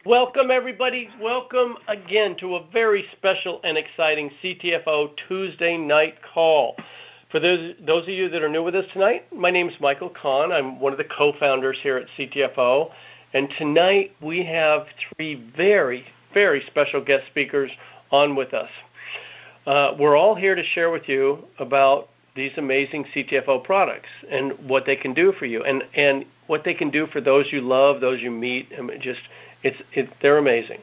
Welcome, everybody. Welcome again to a very special and exciting CTFO Tuesday night call. For those of you that are new with us tonight, my name is Michael Kahn. I'm one of the co-founders here at CTFO. And tonight we have three very, very special guest speakers on with us. We're all here to share with you about these amazing CTFO products and what they can do for you and what they can do for those you love, those you meet. I mean, they're amazing.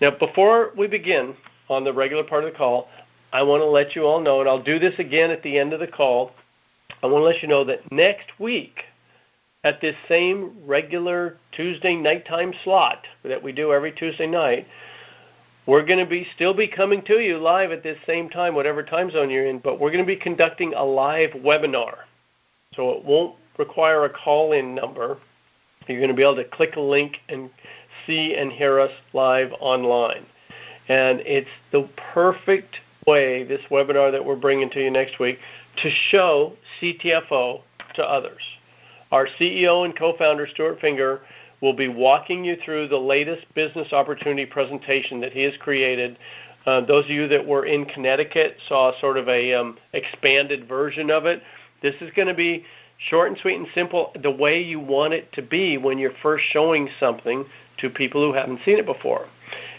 Now, before we begin on the regular part of the call, I want to let you all know, and I'll do this again at the end of the call, I want to let you know that next week at this same regular Tuesday nighttime slot that we do every Tuesday night, we're going to still be coming to you live at this same time, whatever time zone you're in, but we're going to be conducting a live webinar. So it won't require a call-in number. You're going to be able to click a link and see and hear us live online. And it's the perfect way, this webinar that we're bringing to you next week, to show CTFO to others. Our CEO and co-founder, Stuart Finger, will be walking you through the latest business opportunity presentation that he has created. Those of you that were in Connecticut saw sort of a expanded version of it. This is going to be short and sweet and simple, the way you want it to be when you're first showing something to people who haven't seen it before.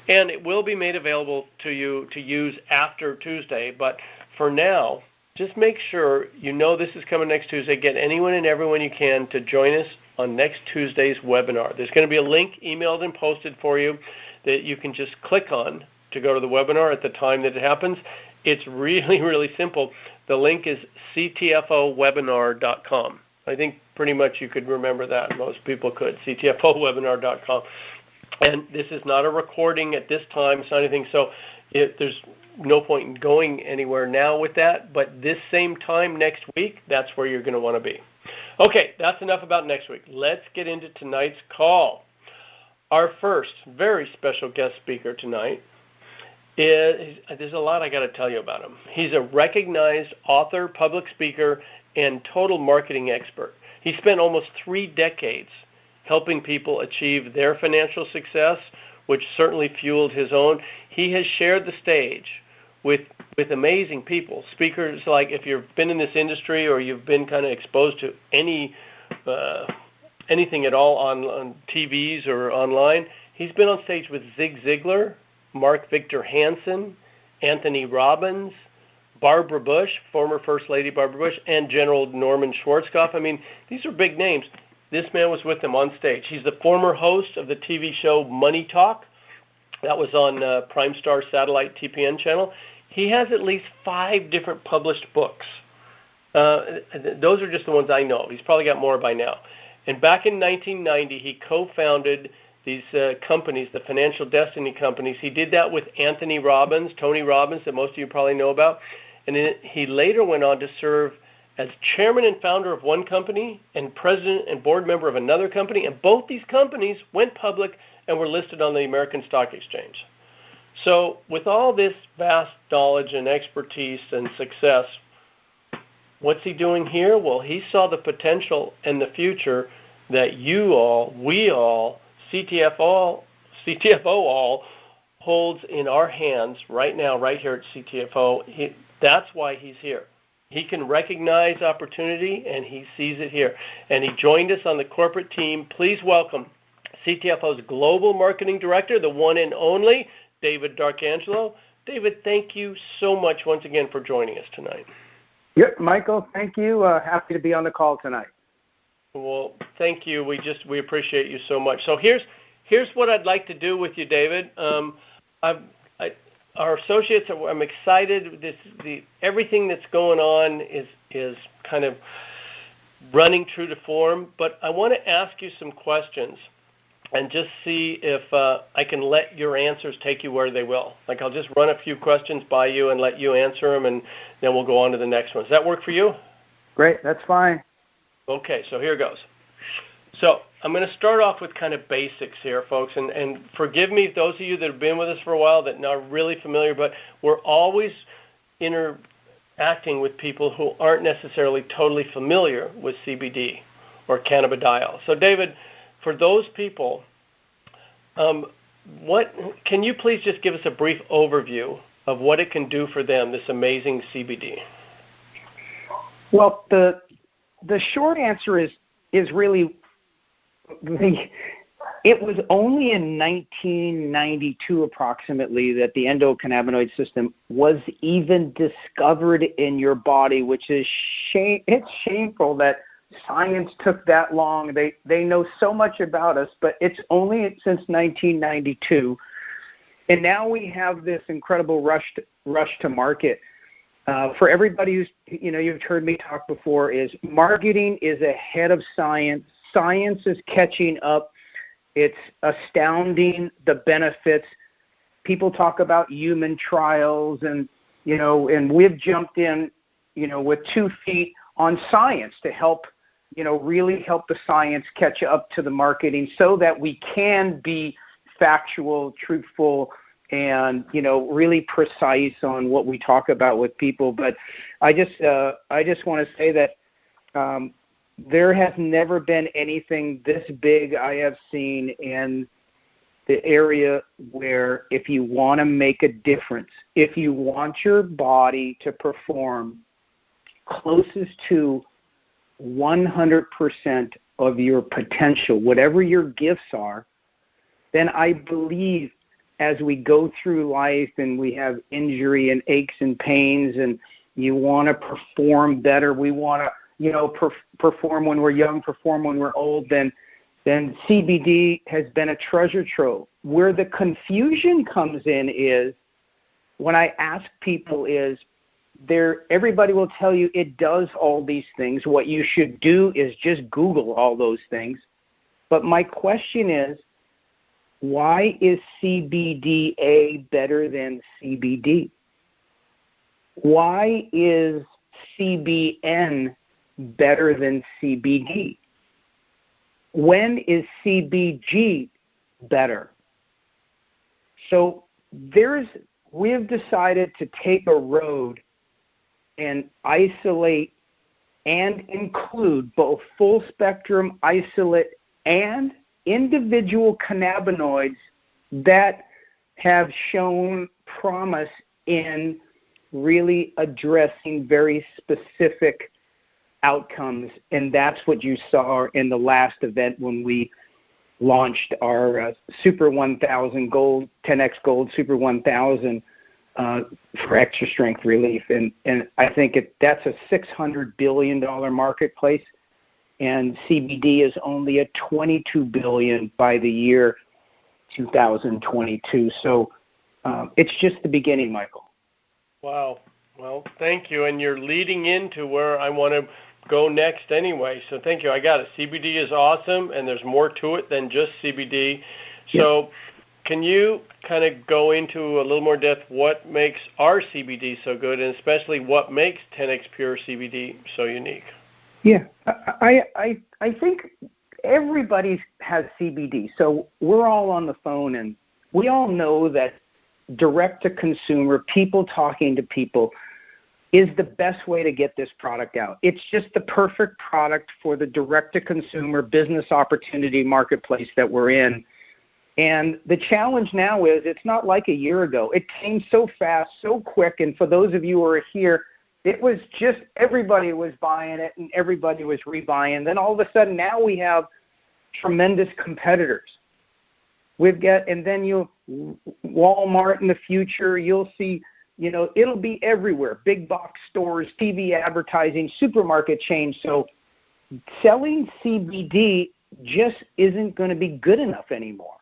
And it will be made available to you to use after Tuesday, but for now, just make sure you know this is coming next Tuesday. Get anyone and everyone you can to join us on next Tuesday's webinar. There's going to be a link emailed and posted for you that you can just click on to go to the webinar at the time that it happens. It's really, really simple. The link is ctfowebinar.com. I think pretty much you could remember that. Most people could. ctfowebinar.com. And this is not a recording at this time. It's not anything. So there's no point in going anywhere now with that. But this same time next week, that's where you're going to want to be. Okay, that's enough about next week. Let's get into tonight's call. Our first very special guest speaker tonight there's a lot I got to tell you about him. He's a recognized author, public speaker, and total marketing expert. He spent almost 3 decades helping people achieve their financial success, which certainly fueled his own. He has shared the stage with amazing people, speakers like, if you've been in this industry or you've been kind of exposed to anything at all on TVs or online, he's been on stage with Zig Ziglar, Mark Victor Hansen, Anthony Robbins, Barbara Bush, former First Lady Barbara Bush, and General Norman Schwarzkopf. I mean, these are big names. This man was with them on stage. He's the former host of the TV show Money Talk. That was on Prime Star Satellite TPN channel. He has at least 5 different published books. Those are just the ones I know of. He's probably got more by now. And back in 1990, he co-founded these companies, the financial destiny companies. He did that with Anthony Robbins, Tony Robbins, that most of you probably know about. And then he later went on to serve as chairman and founder of one company and president and board member of another company. And both these companies went public and were listed on the American Stock Exchange. So with all this vast knowledge and expertise and success, what's he doing here? Well, he saw the potential and the future that you all, we all, CTFO all holds in our hands right now, right here at CTFO. That's why he's here. He can recognize opportunity, and he sees it here. And he joined us on the corporate team. Please welcome CTFO's Global Marketing Director, the one and only, David D'Arcangelo. David, thank you so much once again for joining us tonight. Yep, Michael, thank you. Happy to be on the call tonight. Well, thank you. We appreciate you so much. So here's what I'd like to do with you, David. Our associates, I'm excited. Everything that's going on is kind of running true to form. But I want to ask you some questions and just see if I can let your answers take you where they will. Like, I'll just run a few questions by you and let you answer them, and then we'll go on to the next one. Does that work for you? Great, that's fine. Okay, so here goes. So I'm going to start off with kind of basics here, folks, and forgive me, those of you that have been with us for a while that are really familiar, but we're always interacting with people who aren't necessarily totally familiar with CBD or cannabidiol. So David, for those people, can you please just give us a brief overview of what it can do for them, this amazing CBD? Well, the short answer is really it was only in 1992 approximately that the endocannabinoid system was even discovered in your body, which is it's shameful that science took that long. They know so much about us, but it's only since 1992. And now we have this incredible rush to market. For everybody who's, you've heard me talk before, is marketing is ahead of science. Science is catching up. It's astounding, the benefits. People talk about human trials and we've jumped in, with 2 feet on science to help, really help the science catch up to the marketing so that we can be factual, truthful, and, really precise on what we talk about with people. But I just want to say that there has never been anything this big I have seen in the area where if you want to make a difference, if you want your body to perform closest to 100% of your potential, whatever your gifts are, then I believe as we go through life and we have injury and aches and pains and you want to perform better, we want to perform when we're young, perform when we're old, then CBD has been a treasure trove. Where the confusion comes in is when I ask people is everybody will tell you it does all these things. What you should do is just Google all those things. But my question is, why is CBDa better than CBD? Why is CBN better than CBD? When is CBG better? So we've decided to take a road and isolate and include both full spectrum isolate and individual cannabinoids that have shown promise in really addressing very specific outcomes, and that's what you saw in the last event when we launched our Super 1000 Gold, 10X Gold Super 1000 for extra strength relief, and I think that's a $600 billion marketplace, and CBD is only a $22 billion by the year 2022. So it's just the beginning, Michael. Wow. Well, thank you, and you're leading into where I want to go next anyway, so thank you. I got it. CBD is awesome, and there's more to it than just CBD. So can you kind of go into a little more depth what makes our CBD so good, and especially what makes 10X Pure CBD so unique? Yeah, I think everybody has CBD. So we're all on the phone, and we all know that direct-to-consumer, people talking to people, is the best way to get this product out. It's just the perfect product for the direct-to-consumer business opportunity marketplace that we're in. And the challenge now is it's not like a year ago. It came so fast, so quick, and for those of you who are here, it was just everybody was buying it and everybody was rebuying. Then all of a sudden now we have tremendous competitors. We've got, and then Walmart in the future, you'll see, it'll be everywhere. Big box stores, TV advertising, supermarket chains. So selling CBD just isn't going to be good enough anymore.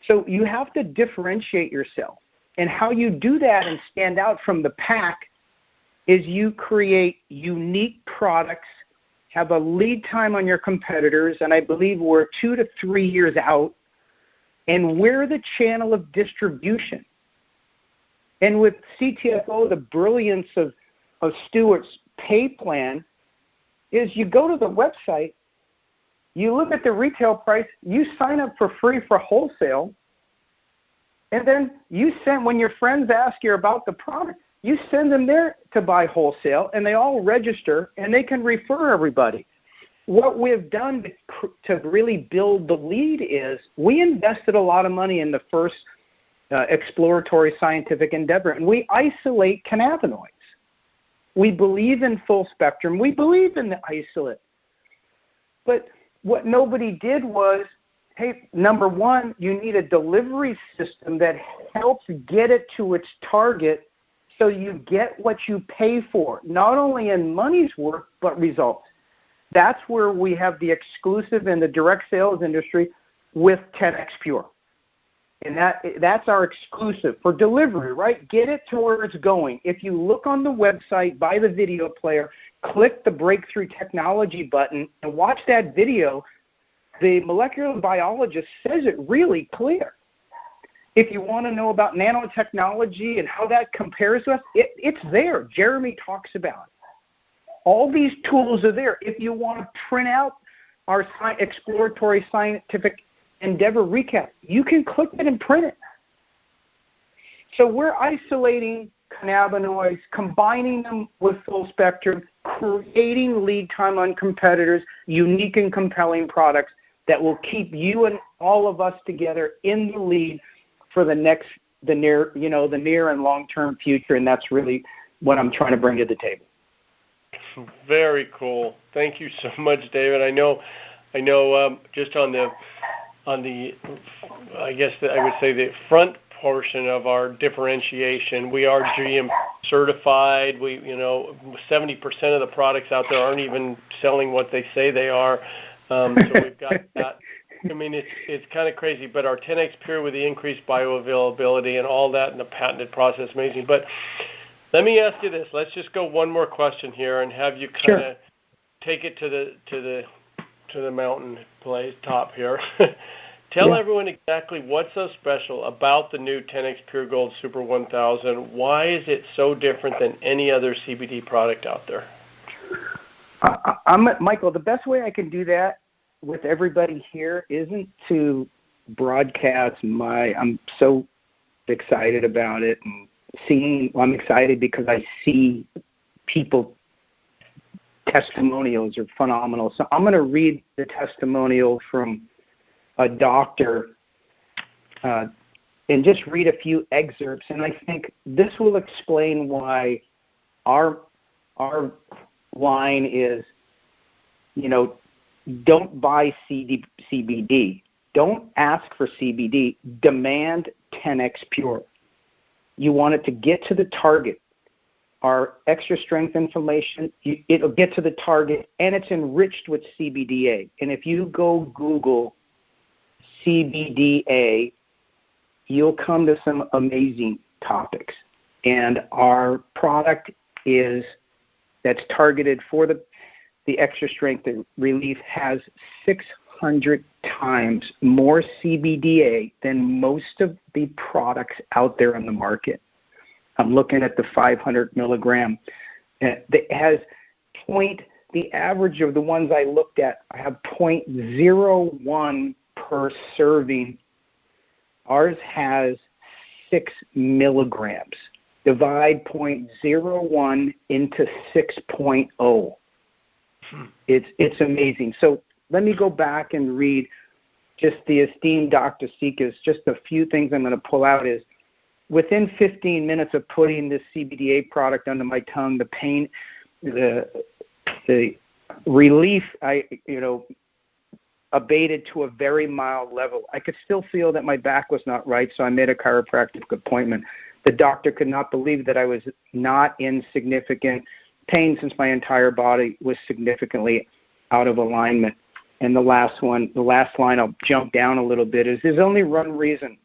So you have to differentiate yourself. And how you do that and stand out from the pack is you create unique products, have a lead time on your competitors, and I believe we're 2 to 3 years out, and we're the channel of distribution. And with Ctfo, the brilliance of Stuart's pay plan is you go to the website, you look at the retail price, you sign up for free for wholesale, and then you send, when your friends ask you about the product, you send them there to buy wholesale, and they all register, and they can refer everybody. what we've done to really build the lead is we invested a lot of money in the first exploratory scientific endeavor, and we isolate cannabinoids. We believe in full spectrum. We believe in the isolate. But what nobody did was, hey, number one, you need a delivery system that helps get it to its target so you get what you pay for, not only in money's worth, but results. That's where we have the exclusive in the direct sales industry with 10X Pure. And that's our exclusive for delivery, right? Get it to where it's going. If you look on the website, buy the video player, click the breakthrough technology button, and watch that video, the molecular biologist says it really clear. If you want to know about nanotechnology and how that compares to us, it's there. Jeremy talks about it. All these tools are there. If you want to print out our exploratory scientific endeavor recap, you can click it and print it. So we're isolating cannabinoids, combining them with full spectrum, creating lead time on competitors, unique and compelling products that will keep you and all of us together in the lead for the near and long-term future, and that's really what I'm trying to bring to the table. Very cool. Thank you so much, David. I know. Just on the, I guess I would say the front portion of our differentiation, we are GM certified. 70% of the products out there aren't even selling what they say they are. So we've got that. I mean, it's kind of crazy, but our 10X Pure with the increased bioavailability and all that and the patented process, amazing. But let me ask you this. Let's just go one more question here and have you kind of take it to the mountain place top here. Tell everyone exactly what's so special about the new 10X Pure Gold Super 1000. Why is it so different than any other CBD product out there? Michael, the best way I can do that with everybody here isn't to broadcast I'm so excited about it and I'm excited because I see people testimonials are phenomenal. So I'm going to read the testimonial from a doctor and just read a few excerpts. And I think this will explain why our line is, don't buy CBD. Don't ask for CBD. Demand 10X Pure. You want it to get to the target. Our extra strength inflammation, it'll get to the target, and it's enriched with CBDa. And if you go Google CBDa, you'll come to some amazing topics. And our product that's targeted for the extra strength relief has 600 times more CBDa than most of the products out there on the market. I'm looking at the 500 milligram. It has the average of the ones I looked at, I have 0.01 per serving. Ours has 6 milligrams. Divide 0.01 into 6.0. It's amazing. So let me go back and read just the esteemed Dr. Sica's, just a few things I'm going to pull out is, within 15 minutes of putting this CBDA product under my tongue, the pain, the relief, abated to a very mild level. I could still feel that my back was not right, so I made a chiropractic appointment. The doctor could not believe that I was not in significant pain since my entire body was significantly out of alignment. And the last line, I'll jump down a little bit, is there's only one reason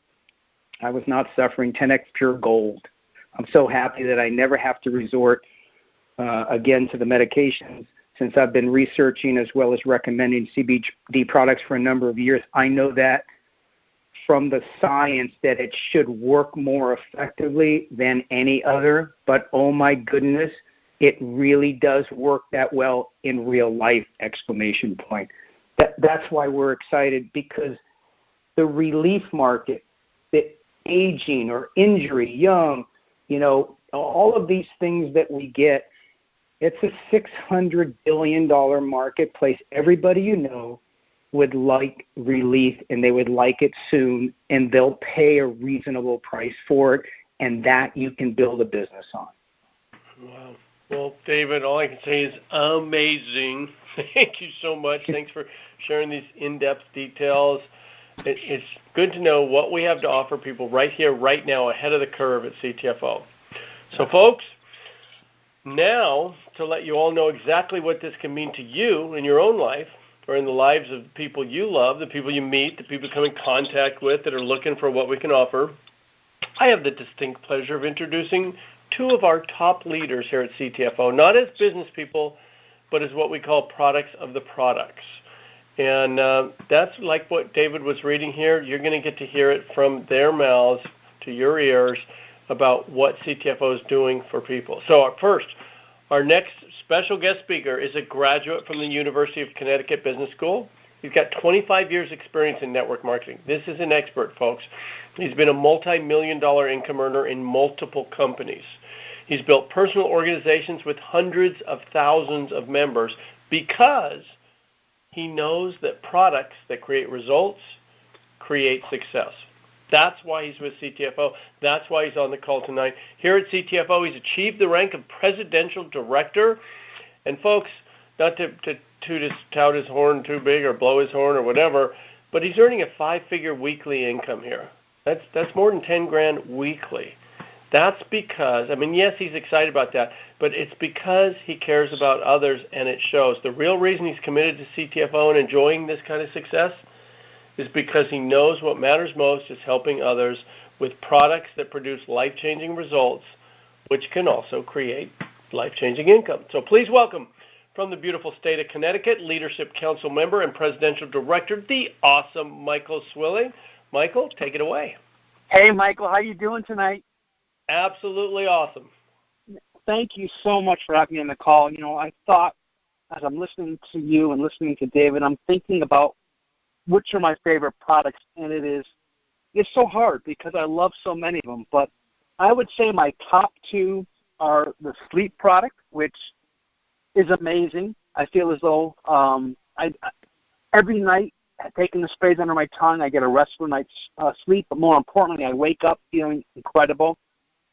I was not suffering 10X Pure Gold. I'm so happy that I never have to resort again to the medications since I've been researching as well as recommending CBD products for a number of years. I know that from the science that it should work more effectively than any other, but oh my goodness, it really does work that well in real life, ! That's why we're excited, because the relief market, the aging or injury, young, all of these things that we get, It's a $600 billion marketplace. Everybody you know would like relief, and they would like it soon, and they'll pay a reasonable price for it, and that you can build a business on. Wow. Well, David, all I can say is amazing. Thank you so much. Thanks for sharing these in-depth details. It's good to know what we have to offer people right here, right now, ahead of the curve at Ctfo. So, folks, now to let you all know exactly what this can mean to you in your own life, or in the lives of the people you love, the people you meet, the people you come in contact with that are looking for what we can offer, I have the distinct pleasure of introducing two of our top leaders here at Ctfo, not as business people, but as what we call products of the products. And that's like what David was reading here. You're going to get to hear it from their mouths to your ears about what Ctfo is doing for people. So first, our next special guest speaker is a graduate from the University of Connecticut Business School. He's got 25 years experience in network marketing. This is an expert, folks. He's been a multi-million-dollar income earner in multiple companies. He's built personal organizations with hundreds of thousands of members because he knows that products that create results create success. That's why he's with Ctfo. That's why he's on the call tonight. Here at Ctfo, he's achieved the rank of presidential director. And folks, not to tout his horn too big or blow his horn or whatever, but he's earning a 5-figure weekly income here. That's more than 10 grand weekly. That's because, yes, he's excited about that, but it's because he cares about others, and it shows. The real reason he's committed to Ctfo and enjoying this kind of success is because he knows what matters most is helping others with products that produce life-changing results, which can also create life-changing income. So please welcome, from the beautiful state of Connecticut, Leadership Council member and Presidential Director, the awesome Michael Swilling. Michael, take it away. Hey, Michael, how you doing tonight? Absolutely awesome. Thank you so much for having me on the call. I thought, as I'm listening to you and listening to David, I'm thinking about which are my favorite products, and it's so hard because I love so many of them. But I would say my top two are the sleep product, which is amazing. I feel as though every night, taking the sprays under my tongue, I get a restful night's sleep. But more importantly, I wake up feeling incredible.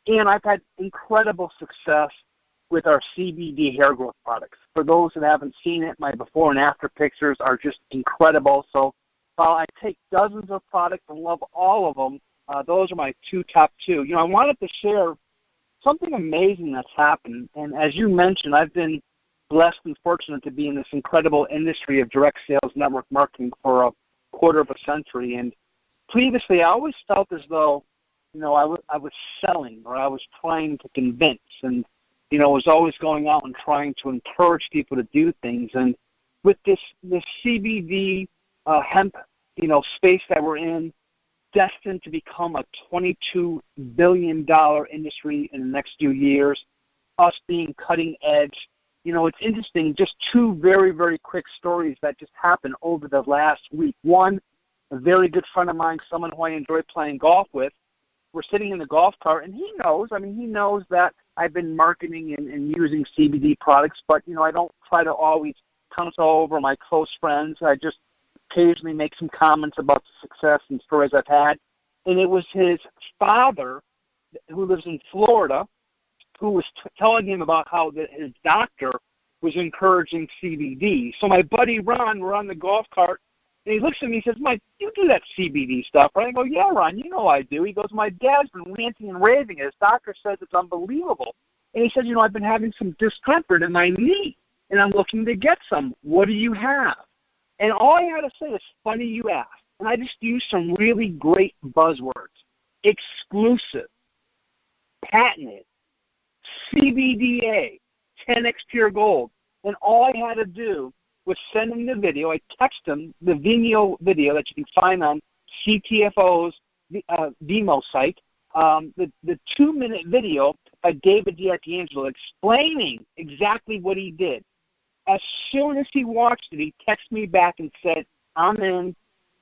And I've had incredible success with our CBD hair growth products. For those that haven't seen it, my before and after pictures are just incredible. So while I take dozens of products and love all of them, those are my top two. I wanted to share something amazing that's happened. And as you mentioned, I've been blessed and fortunate to be in this incredible industry of direct sales network marketing for a quarter of a century. And previously, I always felt as though, I was selling, or I was trying to convince, and, was always going out and trying to encourage people to do things. And with this CBD hemp, space that we're in, destined to become a $22 billion industry in the next few years, us being cutting edge. It's interesting, just two very, very quick stories that just happened over the last week. One, a very good friend of mine, someone who I enjoy playing golf with, we're sitting in the golf cart, and he knows that I've been marketing and using CBD products, but, I don't try to always counsel over my close friends. I just occasionally make some comments about the success and stories I've had. And it was his father, who lives in Florida, who was telling him about how his doctor was encouraging CBD. So my buddy Ron, we're on the golf cart, and he looks at me and says, Mike, you do that CBD stuff, right? I go, yeah, Ron, I do. He goes, my dad's been ranting and raving. His doctor says it's unbelievable. And he said, I've been having some discomfort in my knee, and I'm looking to get some. What do you have? And all I had to say is, funny you asked. And I just used some really great buzzwords. Exclusive, patented, CBDa, 10x pure gold. And all I had to do was send him the video. I texted him the Vimeo video that you can find on Ctfo's Vimeo site, the 2-minute video by David D'Arcangelo explaining exactly what he did. As soon as he watched it, he texted me back and said, I'm in.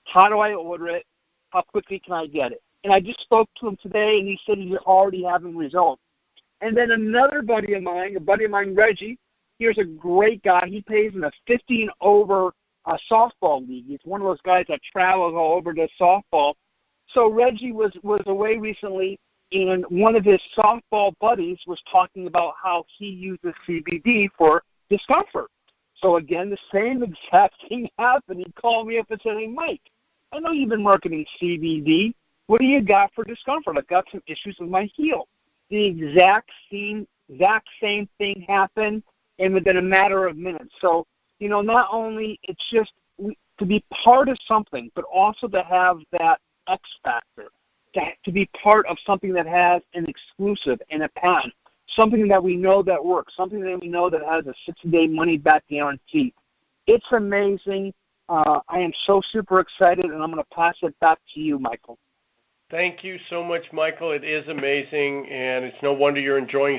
How do I order it? How quickly can I get it? And I just spoke to him today, and he said he's already having results. And then another buddy of mine, Reggie, Here's a great guy. He plays in a 15-over softball league. He's one of those guys that travels all over to softball. So Reggie was away recently, and one of his softball buddies was talking about how he uses CBD for discomfort. So again, the same exact thing happened. He called me up and said, "Hey, Mike, I know you've been marketing CBD. What do you got for discomfort? I've got some issues with my heel." The exact same thing happened, and within a matter of minutes. So, not only it's just to be part of something, but also to have that X factor, to be part of something that has an exclusive and a patent, something that we know that works, something that we know that has a 60-day money-back guarantee. It's amazing. I am so super excited, and I'm going to pass it back to you, Michael. Thank you so much, Michael. It is amazing, and it's no wonder you're enjoying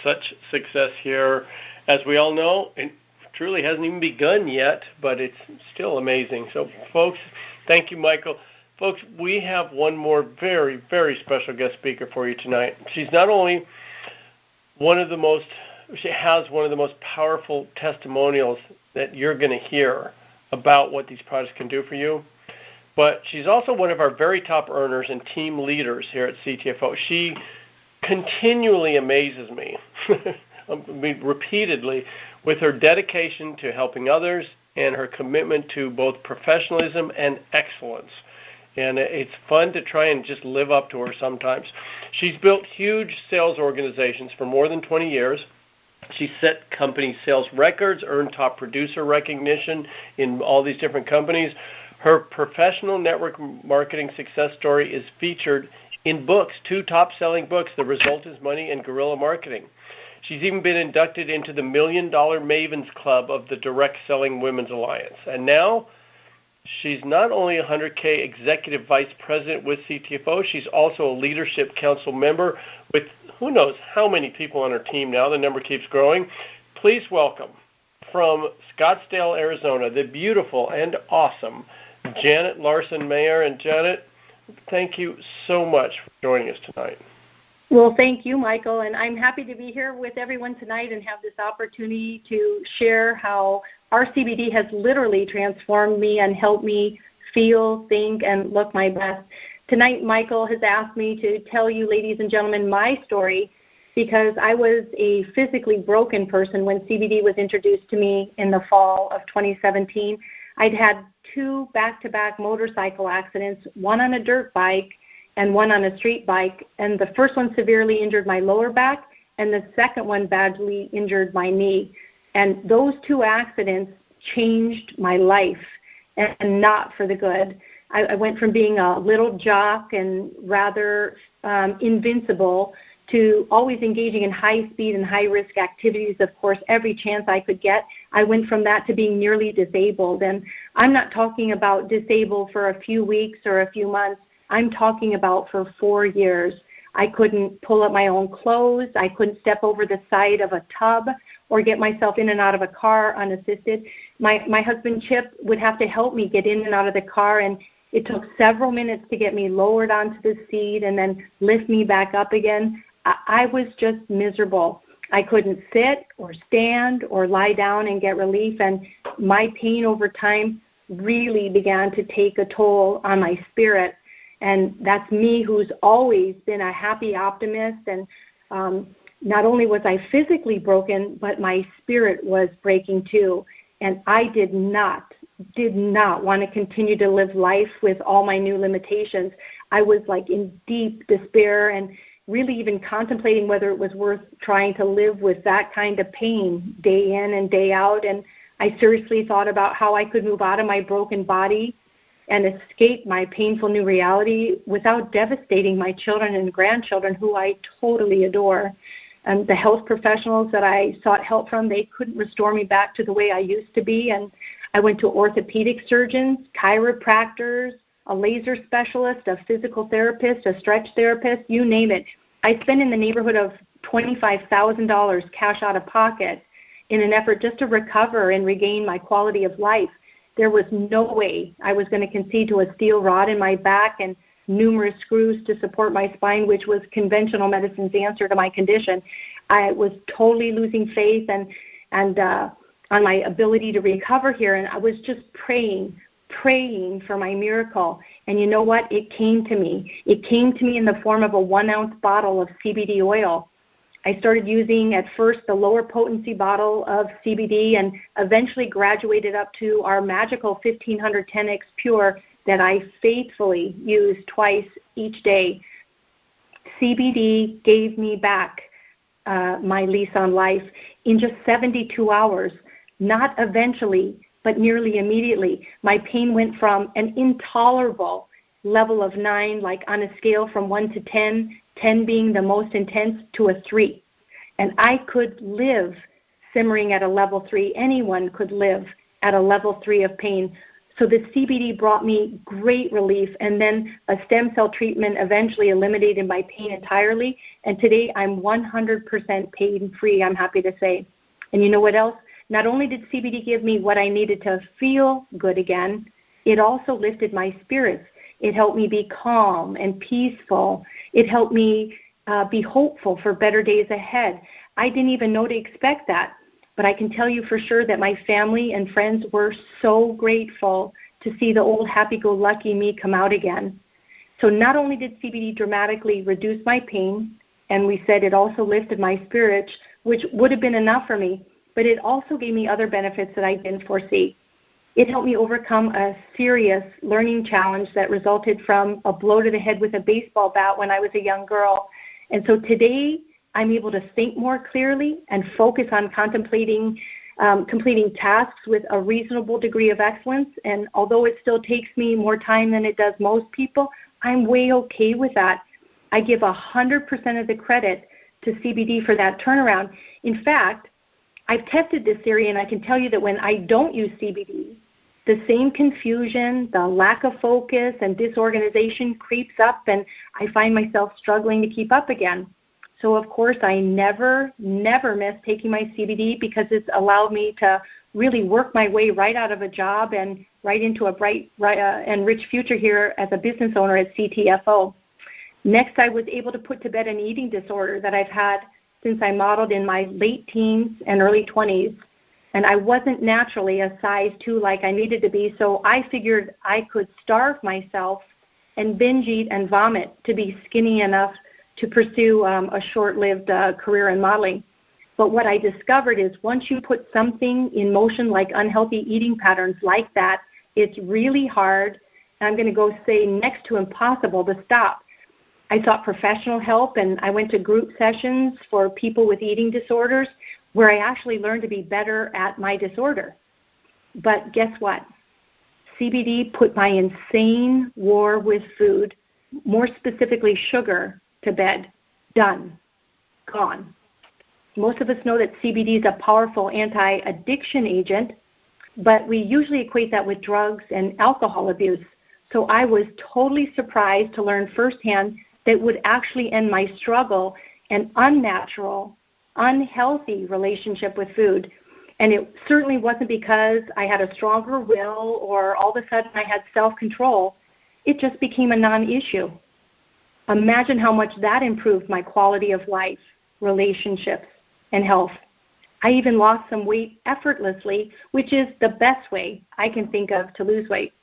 such success here. As we all know, it truly hasn't even begun yet, but it's still amazing. So, folks, thank you, Michael. Folks, we have one more very, very special guest speaker for you tonight. She's not only she has one of the most powerful testimonials that you're going to hear about what these products can do for you, but she's also one of our very top earners and team leaders here at Ctfo. She continually amazes me, repeatedly, with her dedication to helping others and her commitment to both professionalism and excellence. And it's fun to try and just live up to her sometimes. She's built huge sales organizations for more than 20 years. She set company sales records, earned top producer recognition in all these different companies. Her professional network marketing success story is featured in books, 2 top-selling books, The Result is Money and Guerrilla Marketing. She's even been inducted into the $1 Million Mavens Club of the Direct Selling Women's Alliance. And now, she's not only a 100K Executive Vice President with Ctfo, she's also a Leadership Council member with who knows how many people on her team now. The number keeps growing. Please welcome, from Scottsdale, Arizona, the beautiful and awesome Janet Larson-Mayer. And Janet, thank you so much for joining us tonight. Well, thank you, Michael, and I'm happy to be here with everyone tonight and have this opportunity to share how our CBD has literally transformed me and helped me feel, think, and look my best. Tonight, Michael has asked me to tell you, ladies and gentlemen, my story because I was a physically broken person when CBD was introduced to me in the fall of 2017. I'd had 2 back-to-back motorcycle accidents, one on a dirt bike and one on a street bike, and the first one severely injured my lower back, and the second one badly injured my knee. And those 2 accidents changed my life, and not for the good. I went from being a little jock and rather invincible to always engaging in high-speed and high-risk activities, of course, every chance I could get. I went from that to being nearly disabled. And I'm not talking about disabled for a few weeks or a few months. I'm talking about for 4 years. I couldn't pull up my own clothes. I couldn't step over the side of a tub or get myself in and out of a car unassisted. My husband, Chip, would have to help me get in and out of the car, and it took several minutes to get me lowered onto the seat and then lift me back up again. I was just miserable. I couldn't sit or stand or lie down and get relief, and my pain over time really began to take a toll on my spirit. And that's me, who's always been a happy optimist. And not only was I physically broken, but my spirit was breaking too. And I did not want to continue to live life with all my new limitations. I was like in deep despair and really even contemplating whether it was worth trying to live with that kind of pain day in and day out. And I seriously thought about how I could move out of my broken body and escape my painful new reality without devastating my children and grandchildren, who I totally adore. And the health professionals that I sought help from, they couldn't restore me back to the way I used to be. And I went to orthopedic surgeons, chiropractors, a laser specialist, a physical therapist, a stretch therapist, you name it. I spent in the neighborhood of $25,000 cash out of pocket in an effort just to recover and regain my quality of life. There was no way I was going to concede to a steel rod in my back and numerous screws to support my spine, which was conventional medicine's answer to my condition. I was totally losing faith, and and on my ability to recover here. And I was just praying for my miracle. And you know what? It came to me. It came to me in the form of a 1-ounce bottle of CBD oil. I started using at first the lower potency bottle of CBD and eventually graduated up to our magical 1500 10X Pure that I faithfully use twice each day. CBD gave me back my lease on life in just 72 hours, not eventually, but nearly immediately. My pain went from an intolerable level of 9, like on a scale from 1 to 10, 10 being the most intense, to a 3. And I could live simmering at a level 3. Anyone could live at a level 3 of pain. So the CBD brought me great relief, and then a stem cell treatment eventually eliminated my pain entirely. And today I'm 100% pain-free, I'm happy to say. And you know what else? Not only did CBD give me what I needed to feel good again, it also lifted my spirits. It helped me be calm and peaceful. It helped me be hopeful for better days ahead. I didn't even know to expect that. But I can tell you for sure that my family and friends were so grateful to see the old happy-go-lucky me come out again. So not only did CBD dramatically reduce my pain, and we said it also lifted my spirits, which would have been enough for me, but it also gave me other benefits that I didn't foresee. It helped me overcome a serious learning challenge that resulted from a blow to the head with a baseball bat when I was a young girl. And so today, I'm able to think more clearly and focus on completing tasks with a reasonable degree of excellence. And although it still takes me more time than it does most people, I'm way okay with that. I give 100% of the credit to CBD for that turnaround. In fact, I've tested this theory, and I can tell you that when I don't use CBD, the same confusion, the lack of focus, and disorganization creeps up, and I find myself struggling to keep up again. So, of course, I never miss taking my CBD because it's allowed me to really work my way right out of a job and right into a bright and rich future here as a business owner at Ctfo. Next, I was able to put to bed an eating disorder that I've had since I modeled in my late teens and early 20s. And I wasn't naturally a size 2 like I needed to be, so I figured I could starve myself and binge eat and vomit to be skinny enough to pursue a short-lived career in modeling. But what I discovered is once you put something in motion like unhealthy eating patterns like that, it's really hard, and I'm going to go say next to impossible to stop. I sought professional help, and I went to group sessions for people with eating disorders where I actually learned to be better at my disorder. But guess what? CBD put my insane war with food, more specifically sugar, to bed. Done. Gone. Most of us know that CBD is a powerful anti-addiction agent, but we usually equate that with drugs and alcohol abuse. So I was totally surprised to learn firsthand that would actually end my struggle and unnatural, unhealthy relationship with food. And it certainly wasn't because I had a stronger will or all of a sudden I had self-control. It just became a non-issue. Imagine how much that improved my quality of life, relationships, and health. I even lost some weight effortlessly, which is the best way I can think of to lose weight.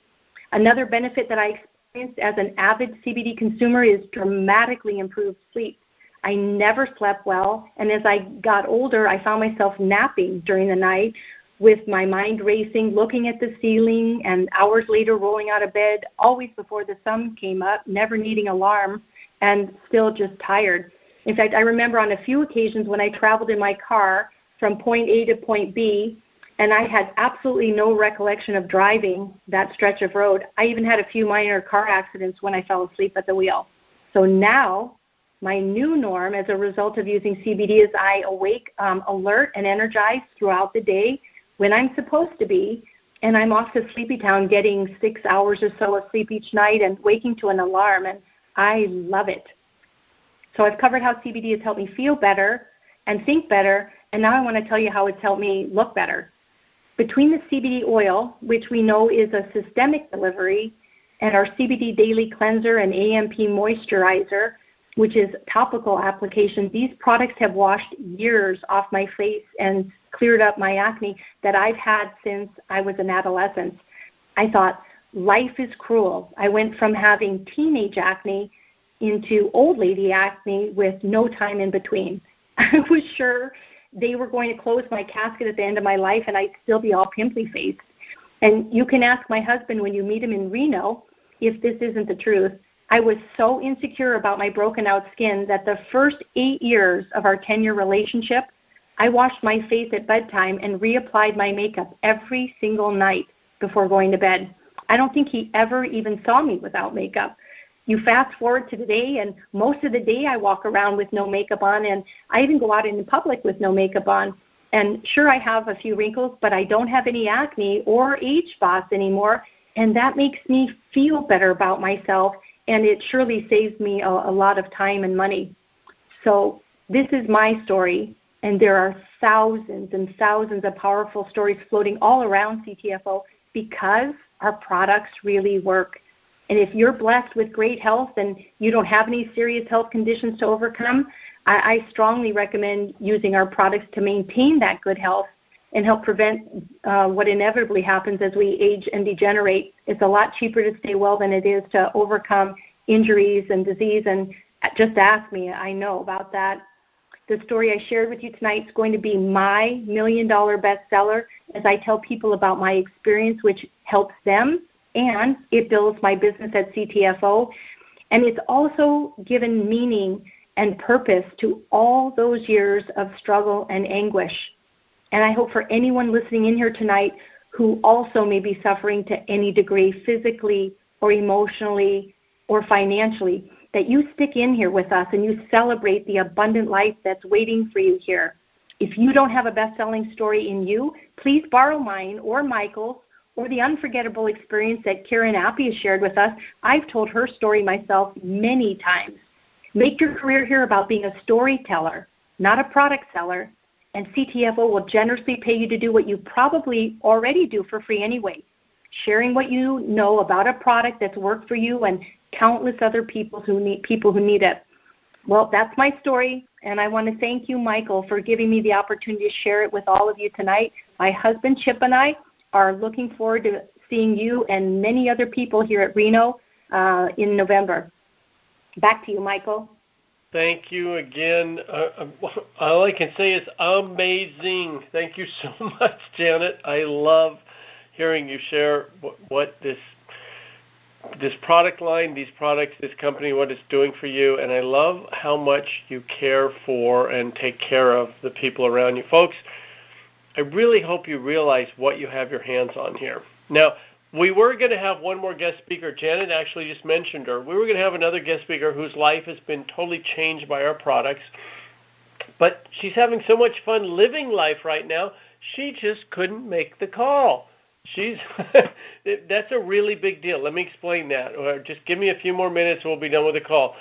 Another benefit that I experienced as an avid CBD consumer is dramatically improved sleep. I never slept well, and as I got older, I found myself napping during the night with my mind racing, looking at the ceiling, and hours later rolling out of bed, always before the sun came up, never needing alarm, and still just tired. In fact, I remember on a few occasions when I traveled in my car from point A to point B, and I had absolutely no recollection of driving that stretch of road. I even had a few minor car accidents when I fell asleep at the wheel. So now, my new norm as a result of using CBD is I awake alert and energized throughout the day when I'm supposed to be, and I'm off to Sleepy Town getting 6 hours or so of sleep each night and waking to an alarm, and I love it. So I've covered how CBD has helped me feel better and think better, and now I want to tell you how it's helped me look better. Between the CBD oil, which we know is a systemic delivery, and our CBD Daily Cleanser and AMP Moisturizer, which is topical application, these products have washed years off my face and cleared up my acne that I've had since I was an adolescent. I thought, life is cruel. I went from having teenage acne into old lady acne with no time in between. I was sure they were going to close my casket at the end of my life and I'd still be all pimply-faced. And you can ask my husband when you meet him in Reno if this isn't the truth. I was so insecure about my broken out skin that the first 8 years of our 10-year relationship, I washed my face at bedtime and reapplied my makeup every single night before going to bed. I don't think he ever even saw me without makeup. You fast forward to today, and most of the day I walk around with no makeup on, and I even go out in public with no makeup on. And sure, I have a few wrinkles, but I don't have any acne or age spots anymore, and that makes me feel better about myself, and it surely saves me a lot of time and money. So this is my story, and there are thousands and thousands of powerful stories floating all around Ctfo because our products really work. And if you're blessed with great health and you don't have any serious health conditions to overcome, I strongly recommend using our products to maintain that good health and help prevent what inevitably happens as we age and degenerate. It's a lot cheaper to stay well than it is to overcome injuries and disease. And just ask me, I know about that. The story I shared with you tonight is going to be my $1 million bestseller as I tell people about my experience, which helps them, and it builds my business at Ctfo. And it's also given meaning and purpose to all those years of struggle and anguish. And I hope for anyone listening in here tonight who also may be suffering to any degree, physically or emotionally or financially, that you stick in here with us and you celebrate the abundant life that's waiting for you here. If you don't have a best-selling story in you, please borrow mine or Michael's or the unforgettable experience that Karen Appy has shared with us. I've told her story myself many times. Make your career here about being a storyteller, not a product seller, and Ctfo will generously pay you to do what you probably already do for free anyway, sharing what you know about a product that's worked for you and countless other people who need it. Well, that's my story, and I want to thank you, Michael, for giving me the opportunity to share it with all of you tonight. My husband, Chip, and I are looking forward to seeing you and many other people here at Reno in November. Back to you, Michael. Thank you again. All I can say is amazing. Thank you so much, Janet. I love hearing you share what this product line, these products, this company, what it's doing for you. And I love how much you care for and take care of the people around you. Folks, I really hope you realize what you have your hands on here. Now, we were going to have one more guest speaker. Janet actually just mentioned her. We were going to have another guest speaker whose life has been totally changed by our products. But she's having so much fun living life right now, she just couldn't make the call. That's a really big deal. Let me explain that. Or just give me a few more minutes and we'll be done with the call.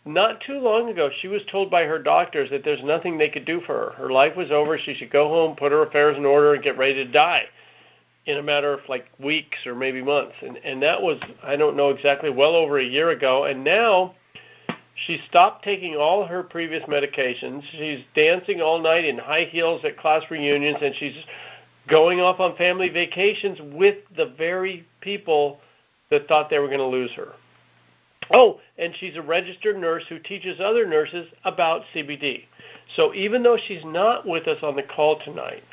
Not too long ago, she was told by her doctors that there's nothing they could do for her. Her life was over. She should go home, put her affairs in order, and get ready to die in a matter of like weeks or maybe months. And that was, I don't know exactly, well over a year ago. And now she stopped taking all her previous medications. She's dancing all night in high heels at class reunions, and she's going off on family vacations with the very people that thought they were going to lose her. Oh, and she's a registered nurse who teaches other nurses about CBD. So even though she's not with us on the call tonight,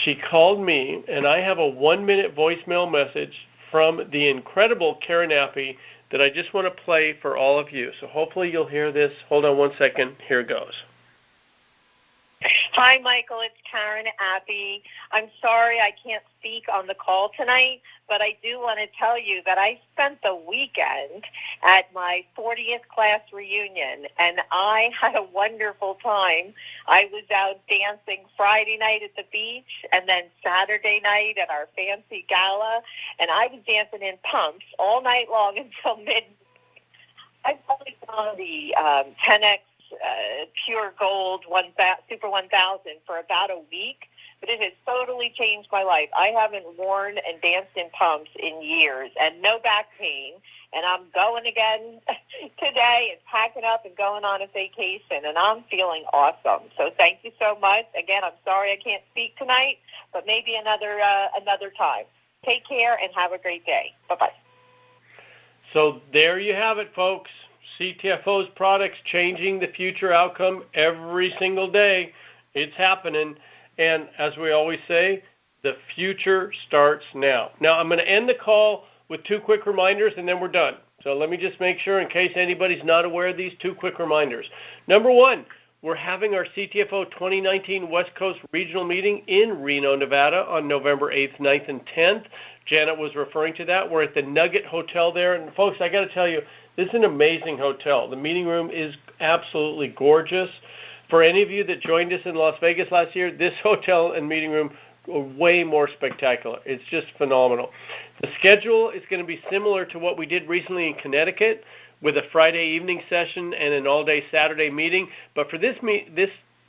she called me, and I have a 1-minute voicemail message from the incredible Karen Appy that I just want to play for all of you. So hopefully you'll hear this. Hold on one second. Here it goes. Hi, Michael. It's Karen Appy. I'm sorry I can't speak on the call tonight, but I do want to tell you that I spent the weekend at my 40th class reunion, and I had a wonderful time. I was out dancing Friday night at the beach and then Saturday night at our fancy gala, and I was dancing in pumps all night long until midnight. I've always done the 10X pure gold Super 1000 for about a week, but it has totally changed my life. I haven't worn and danced in pumps in years and no back pain, and I'm going again today and packing up and going on a vacation, and I'm feeling awesome. So thank you so much. Again, I'm sorry I can't speak tonight, but maybe another time. Take care and have a great day. Bye-bye. So there you have it, folks. Ctfo's products changing the future outcome every single day. It's happening. And as we always say, the future starts now. Now, I'm going to end the call with 2 quick reminders, and then we're done. So let me just make sure, in case anybody's not aware of these, 2 quick reminders. Number 1, we're having our Ctfo 2019 West Coast Regional Meeting in Reno, Nevada on November 8th, 9th, and 10th. Janet was referring to that. We're at the Nugget Hotel there. And, folks, I got to tell you, this is an amazing hotel. The meeting room is absolutely gorgeous. For any of you that joined us in Las Vegas last year, this hotel and meeting room are way more spectacular. It's just phenomenal. The schedule is going to be similar to what we did recently in Connecticut, with a Friday evening session and an all-day Saturday meeting. But for this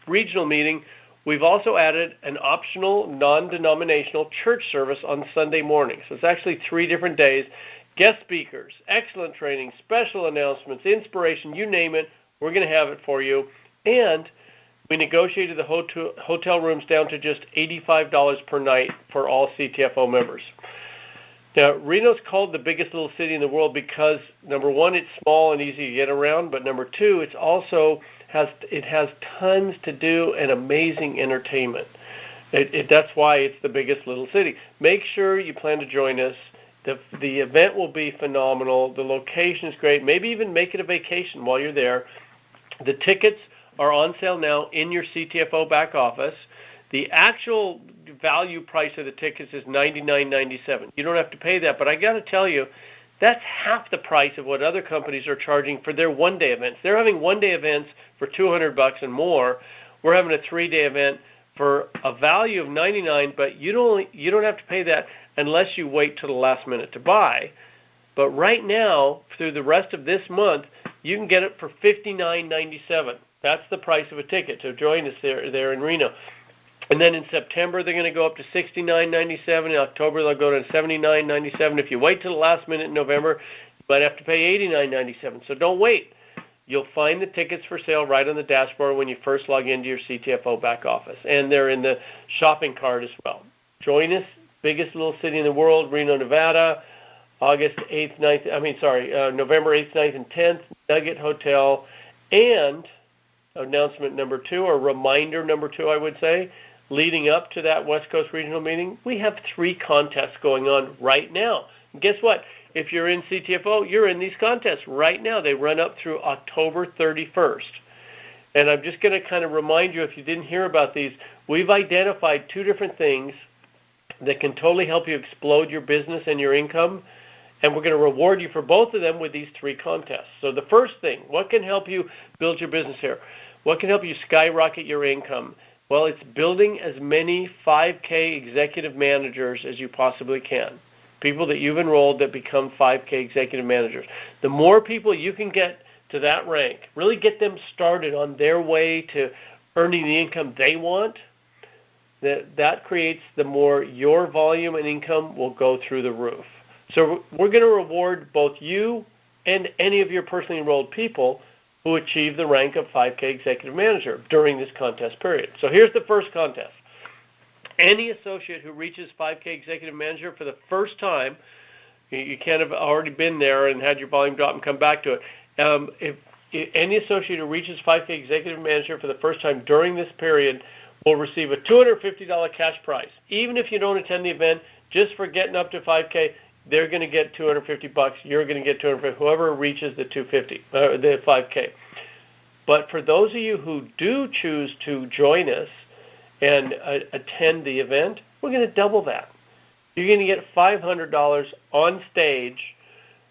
regional meeting, we've also added an optional non-denominational church service on Sunday morning. So it's actually 3 different days. Guest speakers, excellent training, special announcements, inspiration, you name it, we're going to have it for you. And we negotiated the hotel rooms down to just $85 per night for all Ctfo members. Now, Reno's called the biggest little city in the world because, number 1, it's small and easy to get around, but number 2, it also has tons to do and amazing entertainment. That's why it's the biggest little city. Make sure you plan to join us. The event will be phenomenal. The location is great. Maybe even make it a vacation while you're there. The tickets are on sale now in your Ctfo back office. The actual value price of the tickets is $99.97. You don't have to pay that, but I got to tell you, that's half the price of what other companies are charging for their one-day events. They're having one-day events for $200 and more. We're having a 3-day event for a value of $99, but you don't have to pay that unless you wait till the last minute to buy. But right now, through the rest of this month, you can get it for $59.97. That's the price of a ticket. So join us there in Reno. And then in September, they're going to go up to $69.97. In October, they'll go to $79.97. If you wait till the last minute in November, you might have to pay $89.97. So don't wait. You'll find the tickets for sale right on the dashboard when you first log into your Ctfo back office. And they're in the shopping cart as well. Join us, biggest little city in the world, Reno, Nevada, November 8th, 9th, and 10th, Nugget Hotel. And announcement number 2, or reminder number 2, I would say, leading up to that West Coast Regional Meeting, we have 3 contests going on right now. And guess what? If you're in Ctfo, you're in these contests right now. They run up through October 31st. And I'm just going to kind of remind you, if you didn't hear about these, we've identified 2 different things that can totally help you explode your business and your income. And we're going to reward you for both of them with these 3 contests. So the first thing, what can help you build your business here? What can help you skyrocket your income? Well, it's building as many 5K executive managers as you possibly can. People that you've enrolled that become 5K executive managers. The more people you can get to that rank, really get them started on their way to earning the income they want, that creates the more your volume and income will go through the roof. So we're going to reward both you and any of your personally enrolled people who achieve the rank of 5K Executive Manager during this contest period. So here's the first contest. Any associate who reaches 5K Executive Manager for the first time, you can't have already been there and had your volume drop and come back to it. If any associate who reaches 5K Executive Manager for the first time during this period will receive a $250 cash prize. Even if you don't attend the event, just for getting up to 5K, they're going to get $250. You're going to get $250. Whoever reaches the the 5K. But for those of you who do choose to join us and attend the event, we're going to double that. You're going to get $500 on stage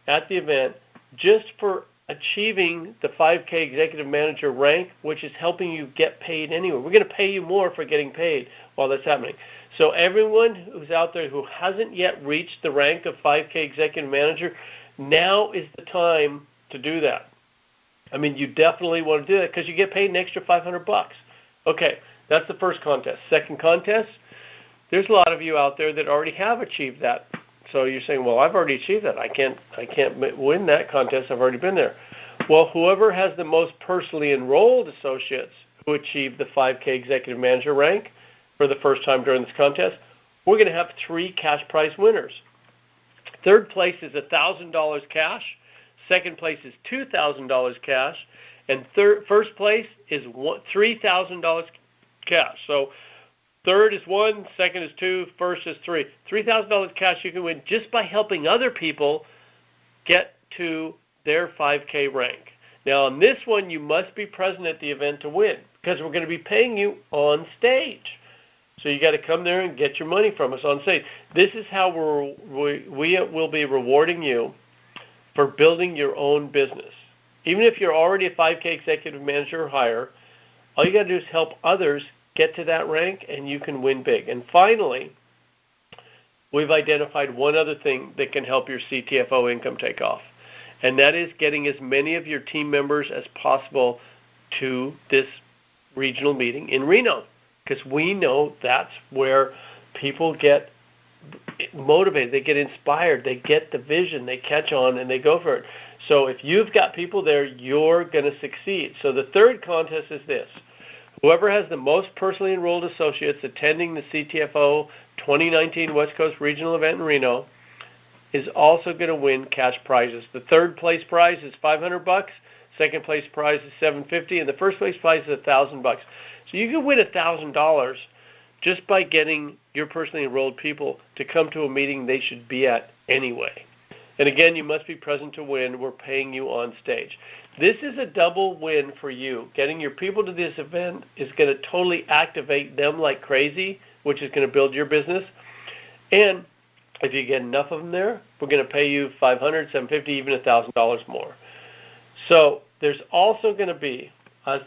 at the event just for achieving the 5K Executive Manager rank, which is helping you get paid anyway. We're going to pay you more for getting paid while that's happening. So everyone who's out there who hasn't yet reached the rank of 5K Executive Manager, now is the time to do that. I mean, you definitely want to do that because you get paid an extra $500. Okay, that's the first contest. Second contest, there's a lot of you out there that already have achieved that. So you're saying, well, I've already achieved that. I can't win that contest. I've already been there. Well, whoever has the most personally enrolled associates who achieve the 5K Executive Manager rank for the first time during this contest, we're going to have 3 cash prize winners. Third place is $1,000 cash. Second place is $2,000 cash. And first place is $3,000 cash. So third is 1, second is 2, first is 3. $3,000 cash you can win just by helping other people get to their 5K rank. Now, on this one, you must be present at the event to win because we're going to be paying you on stage. So you got to come there and get your money from us on stage. This is how we will be rewarding you for building your own business. Even if you're already a 5K Executive Manager or higher, all you got to do is help others get to that rank, and you can win big. And finally, we've identified one other thing that can help your CTFO income take off, and that is getting as many of your team members as possible to this regional meeting in Reno, because we know that's where people get motivated, they get inspired, they get the vision, they catch on, and they go for it. So if you've got people there, you're going to succeed. So the third contest is this. Whoever has the most personally enrolled associates attending the CTFO 2019 West Coast Regional Event in Reno is also going to win cash prizes. The third place prize is $500, second place prize is $750, and the first place prize is $1,000. So you can win $1,000 just by getting your personally enrolled people to come to a meeting they should be at anyway. And again, you must be present to win. We're paying you on stage. This is a double win for you. Getting your people to this event is going to totally activate them like crazy, which is going to build your business. And if you get enough of them there, we're going to pay you $500, $750, even $1,000 more. So there's also going to be, as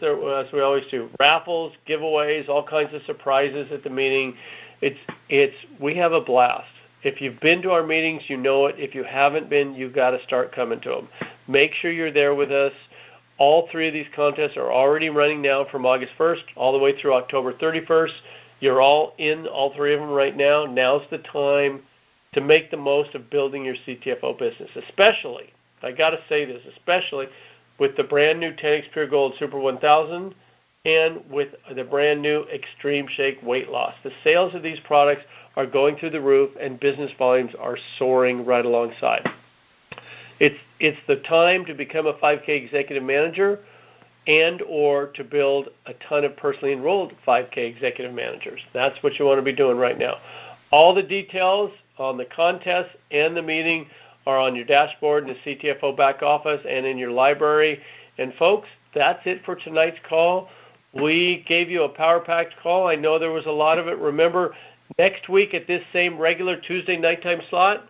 we always do, raffles, giveaways, all kinds of surprises at the meeting. We have a blast. If you've been to our meetings, you know it. If you haven't been, you've got to start coming to them. Make sure you're there with us. All 3 of these contests are already running now from August 1st all the way through October 31st. You're all in all 3 of them right now. Now's the time to make the most of building your CTFO business, especially, I got to say this, especially with the brand new 10X Pure Gold Super 1000 and with the brand new Extreme Shake Weight Loss. The sales of these products are going through the roof, and business volumes are soaring right alongside. It's the time to become a 5K Executive Manager and or to build a ton of personally enrolled 5K Executive Managers. That's what you want to be doing right now. All the details on the contest and the meeting are on your dashboard in the CTFO back office and in your library. And folks, that's it for tonight's call. We gave you a power-packed call. I know there was a lot of it. Remember, next week at this same regular Tuesday nighttime slot,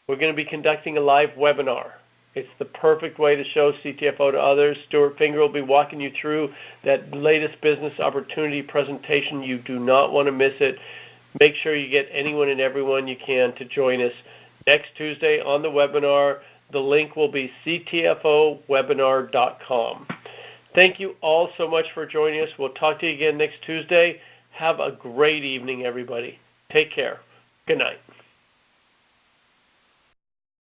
we're going to be conducting a live webinar. It's the perfect way to show CTFO to others. Stuart Finger will be walking you through that latest business opportunity presentation. You do not want to miss it. Make sure you get anyone and everyone you can to join us next Tuesday on the webinar. The link will be ctfowebinar.com. Thank you all so much for joining us. We'll talk to you again next Tuesday. Have a great evening, everybody. Take care. Good night.